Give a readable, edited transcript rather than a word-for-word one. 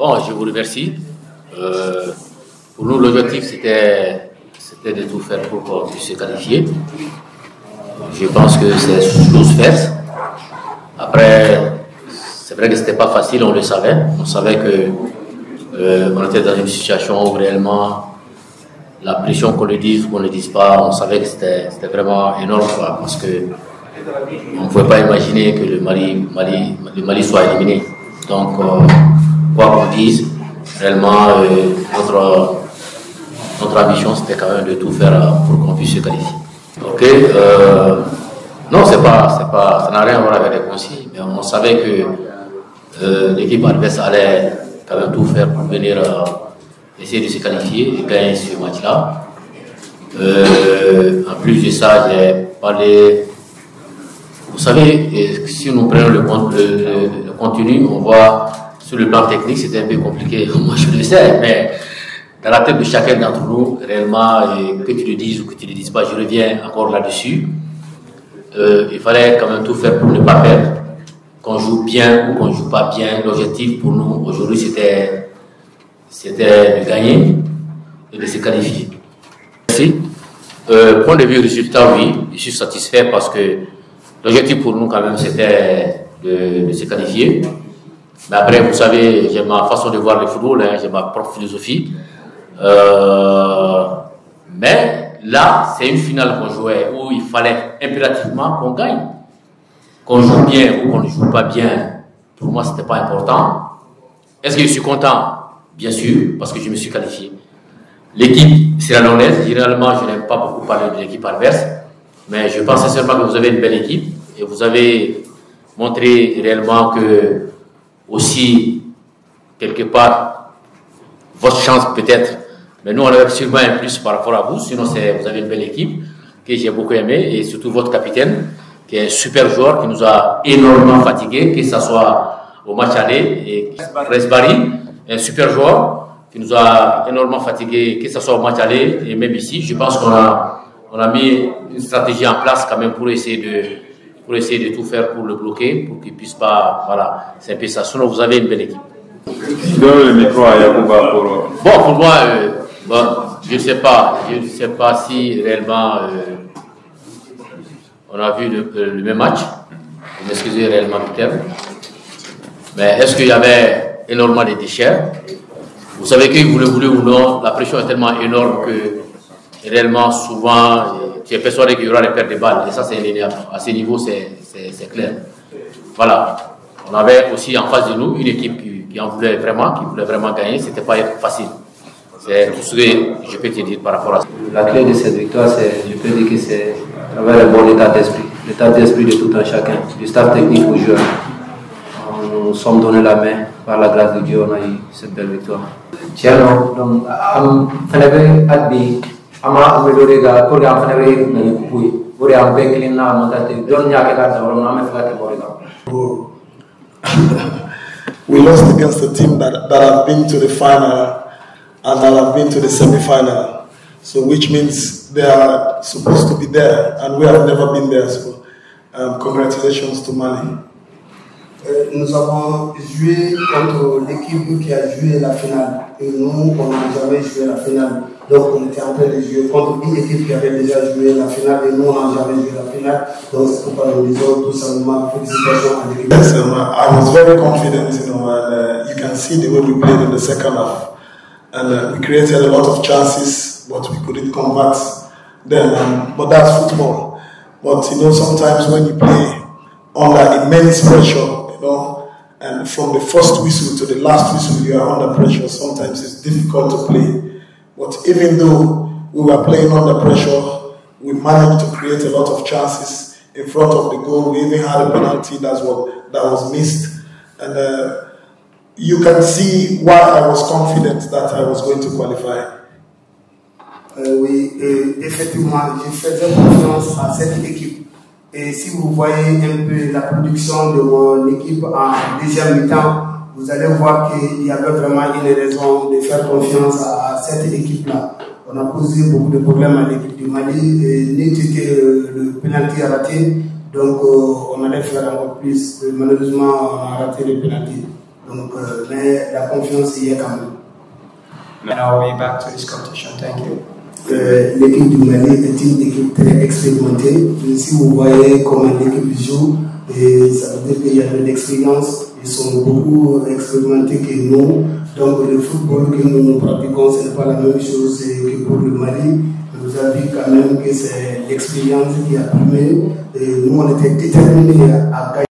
Bon, je vous remercie. Pour nous, l'objectif, c'était de tout faire pour qu'on puisse se qualifier. Je pense que c'est chose faite. Après, c'est vrai que c'était pas facile, on le savait. On savait que on était dans une situation où réellement la pression, qu'on le dise ou qu'on ne le dise pas, on savait que c'était vraiment énorme, quoi, parce que on ne pouvait pas imaginer que le Mali soit éliminé. Donc, quoi qu'on dise, réellement, notre ambition, c'était quand même de tout faire pour qu'on puisse se qualifier. Ok, non, ça n'a rien à voir avec les consignes, mais on savait que l'équipe adverse allait quand même tout faire pour venir essayer de se qualifier et gagner ce match-là. En plus de ça, j'ai parlé. Vous savez, si nous prenons le contenu, on voit sur le plan technique, c'était un peu compliqué. Moi, je le sais, mais dans la tête de chacun d'entre nous, réellement, que tu le dises ou que tu ne le dises pas, je reviens encore là-dessus. Il fallait quand même tout faire pour ne pas perdre. Qu'on joue bien ou qu'on ne joue pas bien, l'objectif pour nous aujourd'hui, c'était de gagner et de se qualifier. Merci. Point de vue résultat, oui, je suis satisfait parce que l'objectif pour nous, quand même, c'était de se qualifier. Mais après, vous savez, j'ai ma façon de voir le football, hein, j'ai ma propre philosophie. Mais là, c'est une finale qu'on jouait où il fallait impérativement qu'on gagne. Qu'on joue bien ou qu'on ne joue pas bien, pour moi, ce n'était pas important. Est-ce que je suis content? Bien sûr, parce que je me suis qualifié. L'équipe sierra-léonaise, généralement, je n'aime pas beaucoup parler de l'équipe adverse, mais je pense sincèrement que vous avez une belle équipe et vous avez montré réellement que, aussi, quelque part, votre chance peut-être, mais nous, on avait sûrement un plus par rapport à vous, sinon vous avez une belle équipe que j'ai beaucoup aimé et surtout votre capitaine, qui est un super joueur, qui nous a énormément fatigué, que ce soit au match aller, et Resbari, un super joueur, qui nous a énormément fatigué, que ce soit au match aller, et même ici. Je pense qu'on a mis une stratégie en place quand même pour essayer de tout faire pour le bloquer, pour qu'il ne puisse pas, voilà, c'est un peu ça. Sinon, vous avez une belle équipe. Je donne le micro à Yacouba pour... Bon, pour moi, je ne sais pas si réellement... on a vu le même match, vous m'excusez réellement du terme, mais est-ce qu'il y avait énormément de déchets? Vous savez que vous le voulez ou non, la pression est tellement énorme que réellement souvent, tu es persuadé qu'il y aura des pertes de balles, et ça c'est indéniable. À ce niveau, c'est clair. Voilà. On avait aussi en face de nous une équipe qui voulait vraiment gagner, c'était pas facile. C'est tout ce que je peux te dire par rapport à ça. La clé de cette victoire, je peux dire que c'est à travers le bon état d'esprit de tout un chacun, du staff technique aux joueurs. Nous sommes donné la main, par la grâce de Dieu, on a eu cette belle victoire. Thierno, donc, fanabe adbi, ama amelore ga program fanabe na yupui, bore am beklin na montate, don nyake ga da wala na fela te boriga. We lost against a team that have been to the final and that have been to the semi-final, so which means they are supposed to be there and we have never been there. So congratulations to Mali. Nous avons joué contre l'équipe qui a joué la finale et nous, on n'a jamais joué la finale. Donc on était en train de jouer contre une équipe qui avait déjà joué la finale et nous, on n'a jamais joué la finale. Donc c'est pourquoi nous disons tout simplement félicitations à l'équipe. Yes, I was very confident, and you can see the way we played in the second half. And we created a lot of chances, but we couldn't convert them. But that's football. But sometimes when you play under immense pressure, and from the first whistle to the last whistle, you are under pressure. Sometimes it's difficult to play. But even though we were playing under pressure, we managed to create a lot of chances in front of the goal. We even had a penalty that was missed. And you can see why I was confident that I was going to qualify. Oui, effectivement, je faisais confiance à cette équipe. Et si vous voyez un peu la production de mon équipe en deuxième mi-temps, vous allez voir qu'il y avait vraiment une raison de faire confiance à cette équipe-là. On a posé beaucoup de problèmes à l'équipe du Mali, et n'était le penalty raté, donc on allait faire encore plus. Malheureusement, on a raté le penalty. Donc, mais la confiance y est quand même. Now we're back to this competition. Thank you. L'équipe du Mali est une équipe très expérimentée. Si vous voyez comment l'équipe joue, et ça veut dire qu'il y a de l'expérience. Ils sont beaucoup expérimentés que nous. Donc le football que nous pratiquons, ce n'est pas la même chose que pour le Mali. Vous avez vu quand même que c'est l'expérience qui a primé. Et nous, on était déterminés à gagner.